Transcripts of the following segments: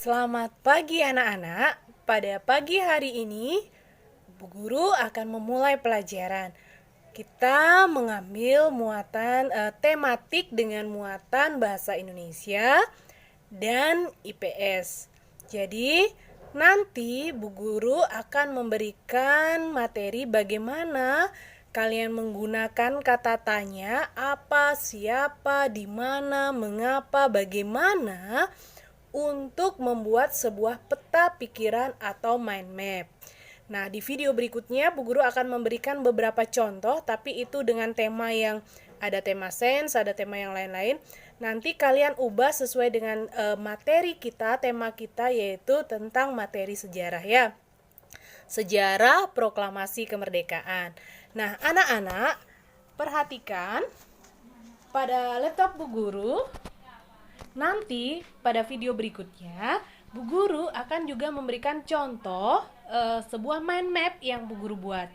Selamat pagi anak-anak. Pada pagi hari ini, Bu Guru akan memulai pelajaran. Kita mengambil muatan tematik dengan muatan bahasa Indonesia dan IPS. Jadi, nanti Bu Guru akan memberikan materi bagaimana kalian menggunakan kata tanya, apa, siapa, di mana, mengapa, bagaimana untuk membuat sebuah peta pikiran atau mind map. Nah, di video berikutnya Bu Guru akan memberikan beberapa contoh, tapi itu dengan tema yang ada tema sains, ada tema yang lain-lain. Nanti kalian ubah sesuai dengan materi kita, tema kita yaitu tentang materi sejarah ya. Sejarah proklamasi kemerdekaan. Nah, anak-anak perhatikan pada laptop Bu Guru. Nanti pada video berikutnya Bu Guru akan juga memberikan contoh sebuah mind map yang Bu Guru buat.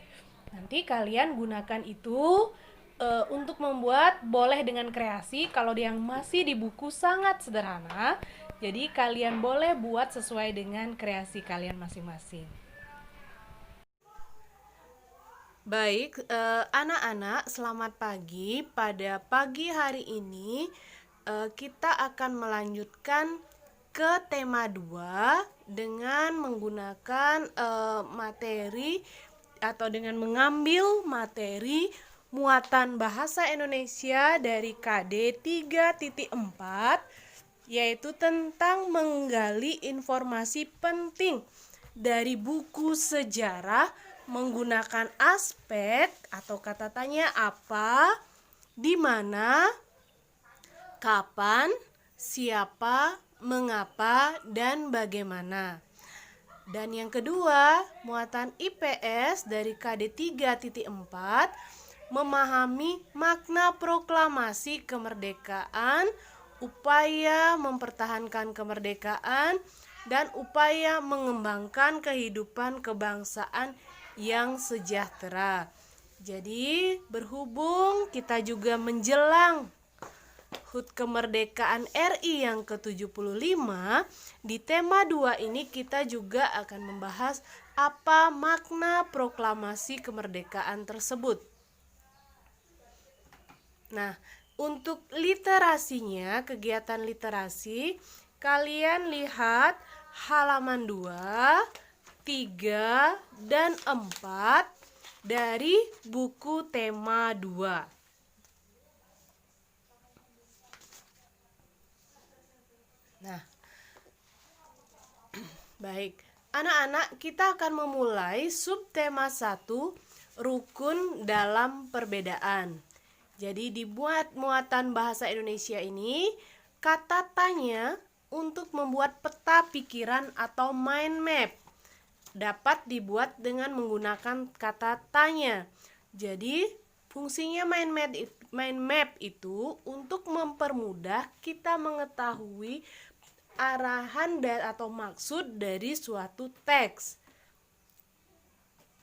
Nanti kalian gunakan itu untuk membuat, boleh dengan kreasi. Kalau yang masih di buku sangat sederhana, jadi kalian boleh buat sesuai dengan kreasi kalian masing-masing. Baik, anak-anak, selamat pagi. Pada pagi hari ini kita akan melanjutkan ke tema 2 dengan menggunakan materi atau dengan mengambil materi muatan bahasa Indonesia dari KD 3.4, yaitu tentang menggali informasi penting dari buku sejarah menggunakan aspek atau kata tanya apa, di mana, kapan, siapa, mengapa, dan bagaimana. Dan yang kedua, muatan IPS dari KD 3.4 memahami makna proklamasi kemerdekaan, upaya mempertahankan kemerdekaan, dan upaya mengembangkan kehidupan kebangsaan yang sejahtera. Jadi, berhubung kita juga menjelang HUT kemerdekaan RI yang ke-75, di tema 2 ini kita juga akan membahas apa makna proklamasi kemerdekaan tersebut. Nah, untuk literasinya, kegiatan literasi, kalian lihat halaman 2, 3, dan 4 dari buku tema 2. Nah, baik, anak-anak, kita akan memulai subtema 1, rukun dalam perbedaan. Jadi dibuat muatan bahasa Indonesia ini, kata tanya untuk membuat peta pikiran atau mind map dapat dibuat dengan menggunakan kata tanya. Jadi fungsinya mind map itu untuk mempermudah kita mengetahui arahan atau maksud dari suatu teks.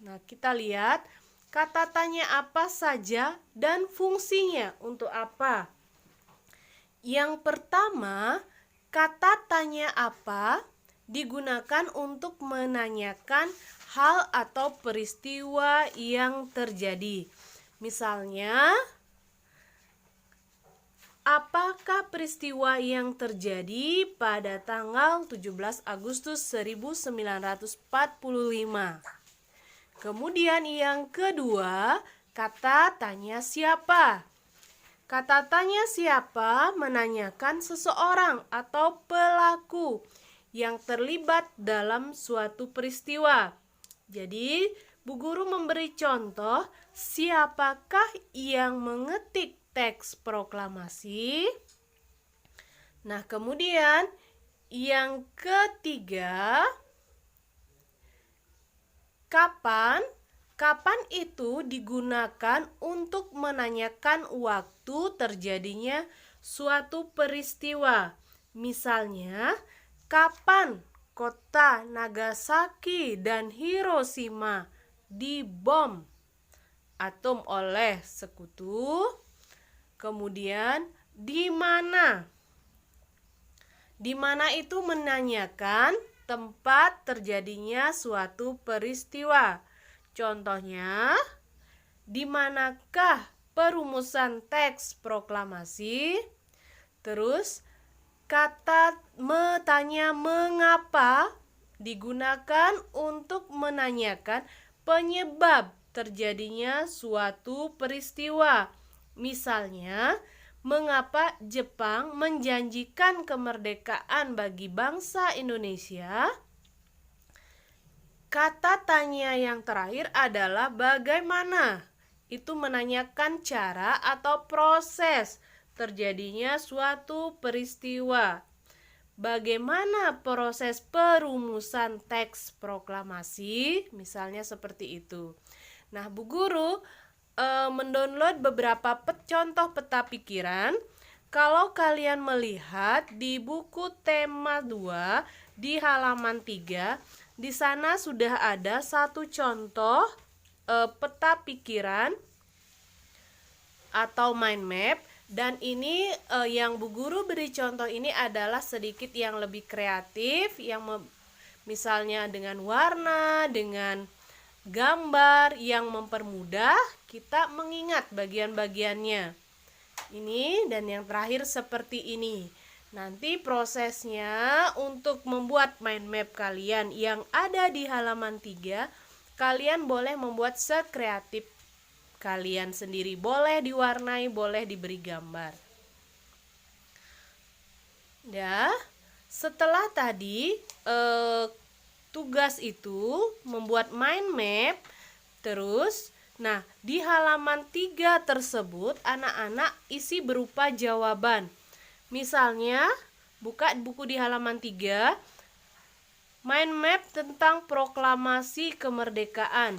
Nah, kita lihat kata tanya apa saja dan fungsinya untuk apa. Yang pertama, kata tanya apa digunakan untuk menanyakan hal atau peristiwa yang terjadi. Misalnya, apakah peristiwa yang terjadi pada tanggal 17 Agustus 1945? Kemudian yang kedua, kata tanya siapa. Kata tanya siapa menanyakan seseorang atau pelaku yang terlibat dalam suatu peristiwa. Jadi, Bu Guru memberi contoh, siapakah yang mengetik teks proklamasi? Nah, kemudian yang ketiga, kapan? Kapan itu digunakan untuk menanyakan waktu terjadinya suatu peristiwa. Misalnya, kapan kota Nagasaki dan Hiroshima dibom atom oleh sekutu? Kemudian, di mana? di mana itu menanyakan tempat terjadinya suatu peristiwa. Contohnya, di manakah perumusan teks proklamasi? Terus, kata tanya mengapa digunakan untuk menanyakan penyebab terjadinya suatu peristiwa. Misalnya, mengapa Jepang menjanjikan kemerdekaan bagi bangsa Indonesia? Kata tanya yang terakhir adalah bagaimana? Itu menanyakan cara atau proses terjadinya suatu peristiwa. Bagaimana proses perumusan teks proklamasi? Misalnya seperti itu. Nah, Bu Guru mendownload beberapa contoh peta pikiran. Kalau kalian melihat di buku tema 2 di halaman 3, di sana sudah ada satu contoh peta pikiran atau mind map. Dan ini yang Bu Guru beri contoh ini adalah sedikit yang lebih kreatif, yang misalnya dengan warna, dengan gambar yang mempermudah kita mengingat bagian-bagiannya. Ini dan yang terakhir seperti ini. Nanti prosesnya untuk membuat mind map kalian yang ada di halaman 3, kalian boleh membuat sekreatif kalian sendiri, boleh diwarnai, boleh diberi gambar. Ya, setelah tadi tugas itu membuat mind map, terus nah di halaman 3 tersebut anak-anak isi berupa jawaban. Misalnya, buka buku di halaman 3, mind map tentang proklamasi kemerdekaan.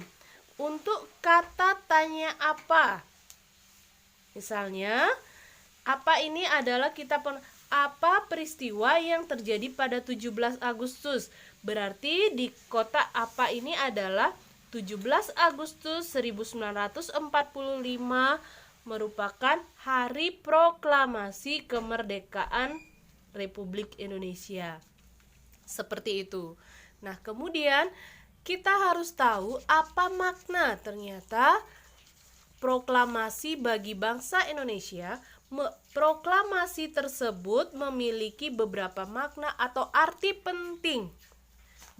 Untuk kata tanya apa? Misalnya, apa ini adalah apa peristiwa yang terjadi pada 17 Agustus? Berarti di kotak apa ini adalah 17 Agustus 1945 merupakan hari proklamasi kemerdekaan Republik Indonesia. Seperti itu. Nah, kemudian kita harus tahu apa makna ternyata proklamasi bagi bangsa Indonesia. Proklamasi tersebut memiliki beberapa makna atau arti penting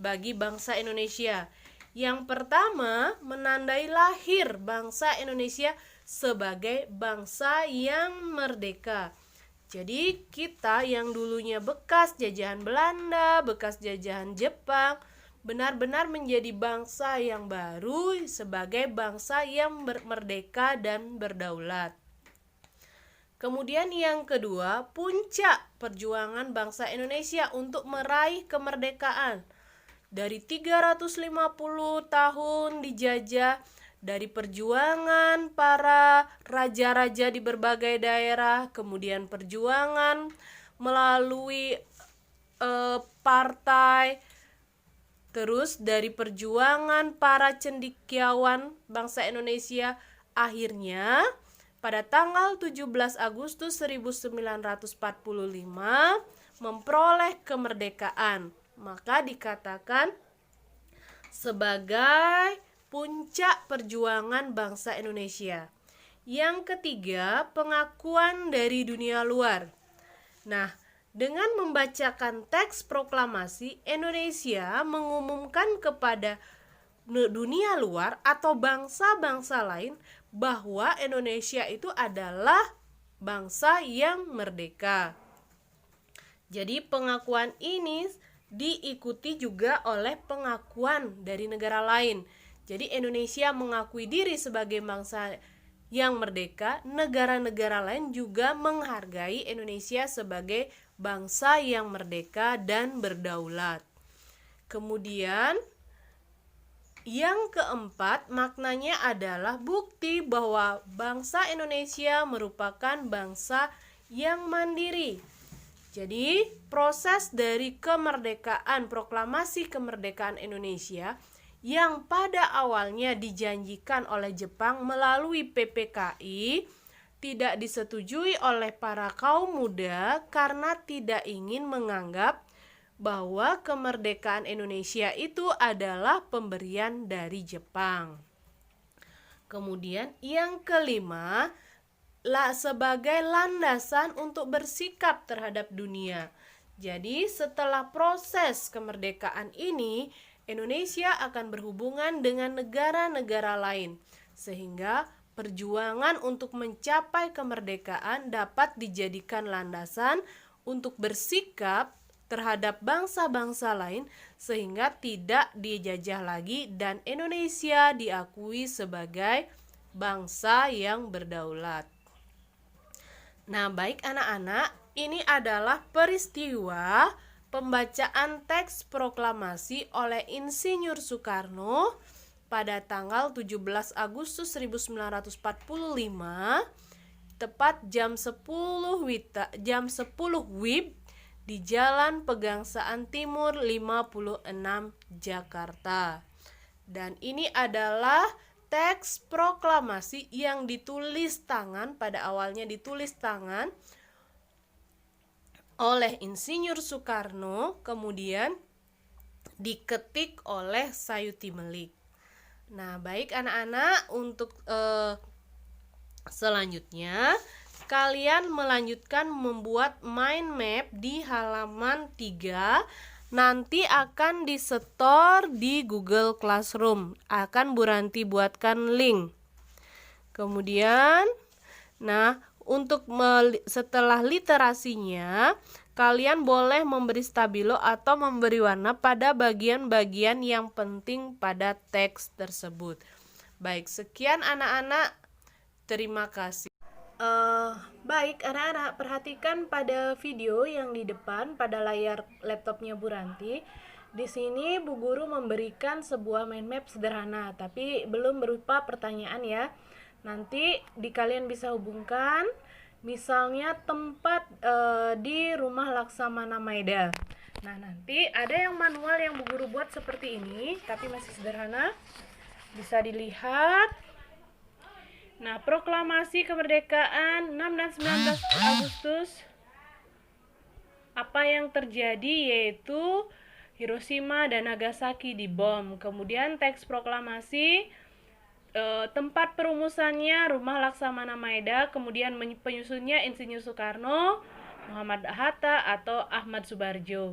bagi bangsa Indonesia. Yang pertama, menandai lahir bangsa Indonesia sebagai bangsa yang merdeka. Jadi kita yang dulunya bekas jajahan Belanda, bekas jajahan Jepang, benar-benar menjadi bangsa yang baru sebagai bangsa yang merdeka dan berdaulat. Kemudian yang kedua, puncak perjuangan bangsa Indonesia untuk meraih kemerdekaan. Dari 350 tahun dijajah, dari perjuangan para raja-raja di berbagai daerah, kemudian perjuangan melalui partai, terus dari perjuangan para cendekiawan bangsa Indonesia, akhirnya pada tanggal 17 Agustus 1945 memperoleh kemerdekaan. Maka dikatakan sebagai puncak perjuangan bangsa Indonesia. Yang ketiga, pengakuan dari dunia luar. Nah, dengan membacakan teks proklamasi, Indonesia mengumumkan kepada dunia luar atau bangsa-bangsa lain bahwa Indonesia itu adalah bangsa yang merdeka. Jadi pengakuan ini diikuti juga oleh pengakuan dari negara lain. Jadi Indonesia mengakui diri sebagai bangsa yang merdeka, negara-negara lain juga menghargai Indonesia sebagai bangsa yang merdeka dan berdaulat. Kemudian yang keempat, maknanya adalah bukti bahwa bangsa Indonesia merupakan bangsa yang mandiri. Jadi, proses dari kemerdekaan, proklamasi kemerdekaan Indonesia yang pada awalnya dijanjikan oleh Jepang melalui PPKI tidak disetujui oleh para kaum muda karena tidak ingin menganggap bahwa kemerdekaan Indonesia itu adalah pemberian dari Jepang. Kemudian yang kelima, sebagai landasan untuk bersikap terhadap dunia. Jadi setelah proses kemerdekaan ini, Indonesia akan berhubungan dengan negara-negara lain, sehingga perjuangan untuk mencapai kemerdekaan dapat dijadikan landasan untuk bersikap terhadap bangsa-bangsa lain sehingga tidak dijajah lagi dan Indonesia diakui sebagai bangsa yang berdaulat. Nah, baik anak-anak, ini adalah peristiwa pembacaan teks proklamasi oleh Insinyur Soekarno pada tanggal 17 Agustus 1945 tepat jam 10 WIB di Jalan Pegangsaan Timur 56 Jakarta. Dan ini adalah teks proklamasi yang ditulis tangan, pada awalnya ditulis tangan oleh Insinyur Soekarno, kemudian diketik oleh Sayuti Melik. Nah, baik anak-anak, untuk selanjutnya kalian melanjutkan membuat mind map di halaman 3. Nanti akan disetor di Google Classroom. Akan Bu Ranti buatkan link. Kemudian, untuk setelah literasinya, kalian boleh memberi stabilo atau memberi warna pada bagian-bagian yang penting pada teks tersebut. Baik, sekian anak-anak. Terima kasih. Baik anak-anak, perhatikan pada video yang di depan pada layar laptopnya Bu Ranti. Di sini Bu Guru memberikan sebuah mind map sederhana, tapi belum berupa pertanyaan ya. Nanti kalian bisa hubungkan, misalnya tempat di Rumah Laksamana Maeda. Nah, nanti ada yang manual yang Bu Guru buat seperti ini, tapi masih sederhana. Bisa dilihat. Nah, proklamasi kemerdekaan 6 dan 19 Agustus. Apa yang terjadi yaitu Hiroshima dan Nagasaki dibom. Kemudian teks proklamasi, tempat perumusannya Rumah Laksamana Maeda, kemudian penyusunnya Insinyur Soekarno, Muhammad Hatta atau Ahmad Subarjo.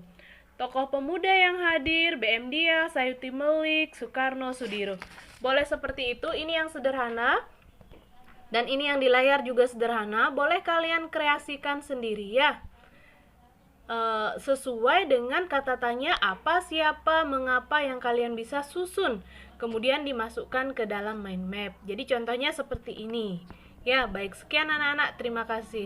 Tokoh pemuda yang hadir, BM Dia, Sayuti Melik, Soekarno, Sudiro. Boleh seperti itu, ini yang sederhana. Dan ini yang di layar juga sederhana. Boleh kalian kreasikan sendiri ya. Sesuai dengan kata tanya apa, siapa, mengapa yang kalian bisa susun. Kemudian dimasukkan ke dalam mind map. Jadi contohnya seperti ini. Ya, baik, sekian anak-anak. Terima kasih.